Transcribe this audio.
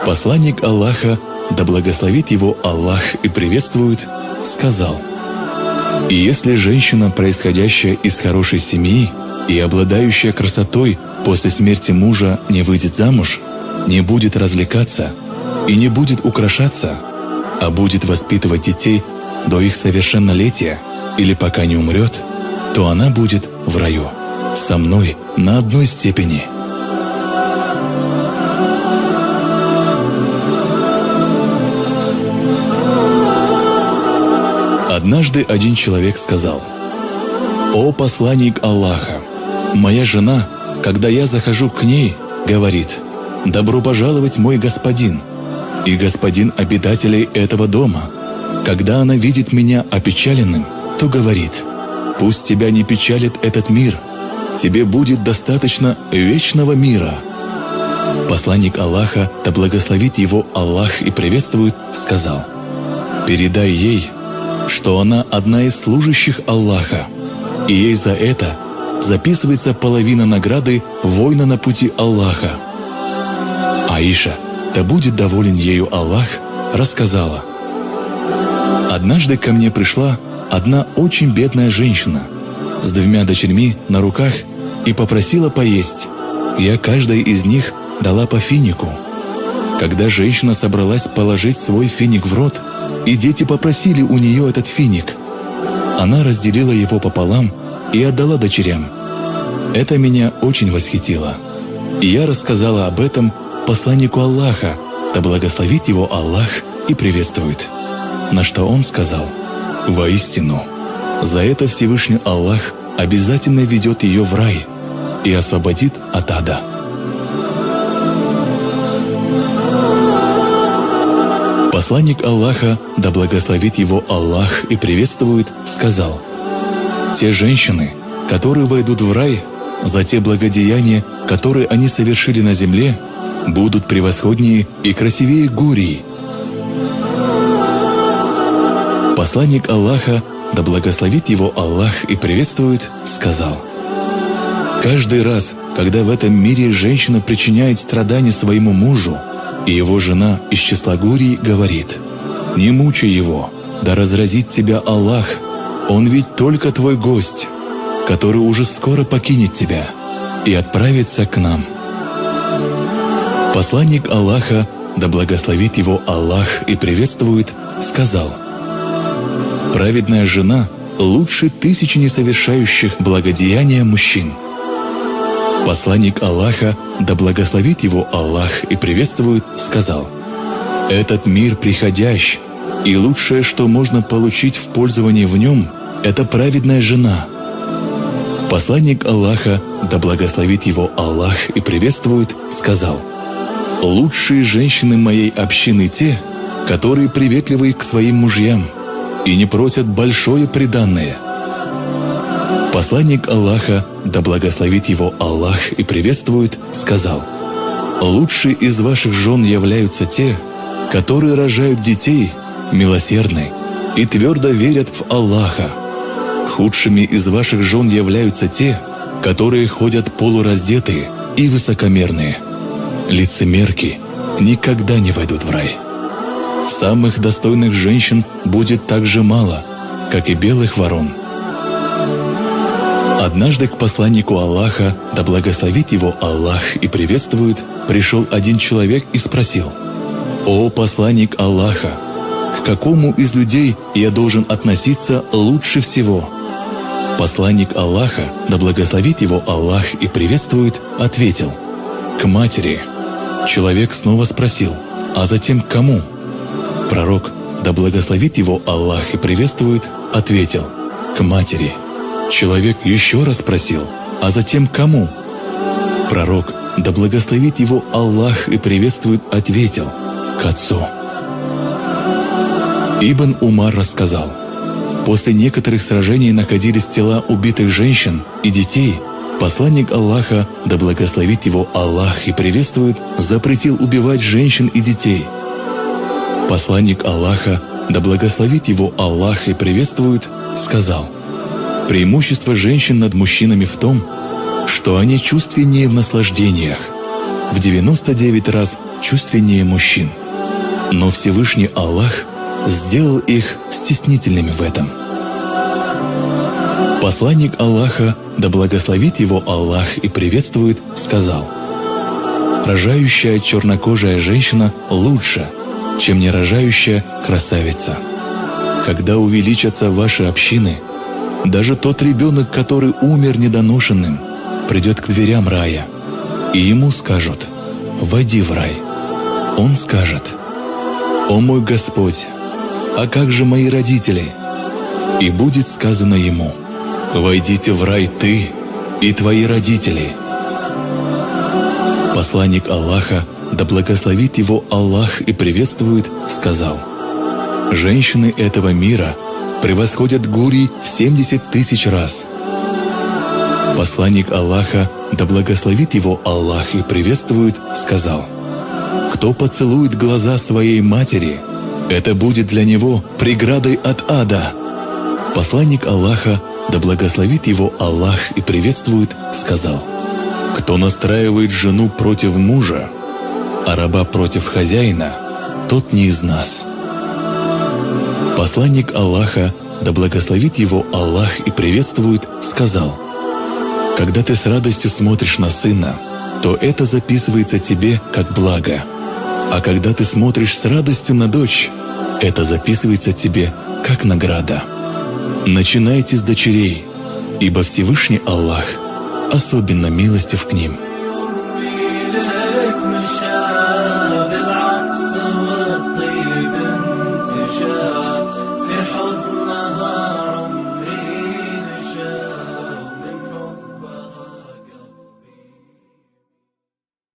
Посланник Аллаха, да благословит его Аллах и приветствует, сказал: «И если женщина, происходящая из хорошей семьи и обладающая красотой, после смерти мужа не выйдет замуж, не будет развлекаться и не будет украшаться, а будет воспитывать детей до их совершеннолетия или пока не умрет, то она будет в раю, со мной на одной степени». Однажды один человек сказал: «О посланник Аллаха, моя жена, когда я захожу к ней, говорит: „Добро пожаловать, мой господин и господин обитателей этого дома“. Когда она видит меня опечаленным, то говорит: „Пусть тебя не печалит этот мир, тебе будет достаточно вечного мира“». Посланник Аллаха, да благословит его Аллах и приветствует, сказал: «Передай ей, что она одна из служащих Аллаха, и ей за это записывается половина награды воина на пути Аллаха». Аиша, да будет доволен ею Аллах, рассказала: «Однажды ко мне пришла одна очень бедная женщина с 2 дочерьми на руках и попросила поесть. Я каждой из них дала по финику. Когда женщина собралась положить свой финик в рот, и дети попросили у нее этот финик, она разделила его пополам и отдала дочерям. Это меня очень восхитило. И я рассказала об этом посланнику Аллаха, да благословит его Аллах и приветствует. На что он сказал: «Воистину, за это Всевышний Аллах обязательно ведет ее в рай и освободит от ада». Посланник Аллаха, да благословит его Аллах и приветствует, сказал: «Те женщины, которые войдут в рай за те благодеяния, которые они совершили на земле, будут превосходнее и красивее гурии». Посланник Аллаха, да благословит его Аллах и приветствует, сказал: «Каждый раз, когда в этом мире женщина причиняет страдания своему мужу, и его жена из числа гурий говорит: „Не мучай его, да разразит тебя Аллах, он ведь только твой гость, который уже скоро покинет тебя и отправится к нам“». Посланник Аллаха, да благословит его Аллах и приветствует, сказал: «Праведная жена лучше 1000 несовершающих благодеяния мужчин». Посланник Аллаха, да благословит его Аллах и приветствует, сказал: «Этот мир приходящий, и лучшее, что можно получить в пользовании в нем, это праведная жена». Посланник Аллаха, да благословит его Аллах и приветствует, сказал: «Лучшие женщины моей общины те, которые приветливы к своим мужьям и не просят большое приданное». Посланник Аллаха, да благословит его Аллах и приветствует, сказал: «Лучшие из ваших жен являются те, которые рожают детей, милосердны и твердо верят в Аллаха. Худшими из ваших жен являются те, которые ходят полураздетые и высокомерные. Лицемерки никогда не войдут в рай. Самых достойных женщин будет так же мало, как и белых ворон». Однажды к посланнику Аллаха, да благословит его Аллах и приветствует, пришел один человек и спросил: «О посланник Аллаха, к какому из людей я должен относиться лучше всего?» Посланник Аллаха, да благословит его Аллах и приветствует, ответил: «К матери». Человек снова спросил: «А затем к кому?» Пророк, да благословит его Аллах и приветствует, ответил: «К матери». Человек еще раз спросил: «А затем к кому?» Пророк, да благословит его Аллах и приветствует, ответил: «К отцу». Ибн Умар рассказал: после некоторых сражений находились тела убитых женщин и детей. Посланник Аллаха, да благословит его Аллах и приветствует, запретил убивать женщин и детей. Посланник Аллаха, да благословит его Аллах и приветствует, сказал: «Преимущество женщин над мужчинами в том, что они чувственнее в наслаждениях, в 99 раз чувственнее мужчин. Но Всевышний Аллах сделал их стеснительными в этом. Посланник Аллаха, да благословит его Аллах и приветствует, сказал: «Рожающая чернокожая женщина лучше, чем не рожающая красавица. Когда увеличатся ваши общины, даже тот ребенок, который умер недоношенным, придет к дверям рая, и ему скажут: войди в рай. Он скажет: о мой Господь, а как же мои родители? И будет сказано ему: войдите в рай ты и твои родители». Посланник Аллаха, да благословит его Аллах и приветствует, сказал: «Женщины этого мира превосходят гури в 70 тысяч раз». Посланник Аллаха, да благословит его Аллах и приветствует, сказал: «Кто поцелует глаза своей матери, это будет для него преградой от ада». Посланник Аллаха, да благословит его Аллах и приветствует, сказал: «Кто настраивает жену против мужа, а раба против хозяина, тот не из нас». Посланник Аллаха, да благословит его Аллах и приветствует, сказал: «Когда ты с радостью смотришь на сына, то это записывается тебе как благо, а когда ты смотришь с радостью на дочь, это записывается тебе как награда. Начинайте с дочерей, ибо Всевышний Аллах особенно милостив к ним».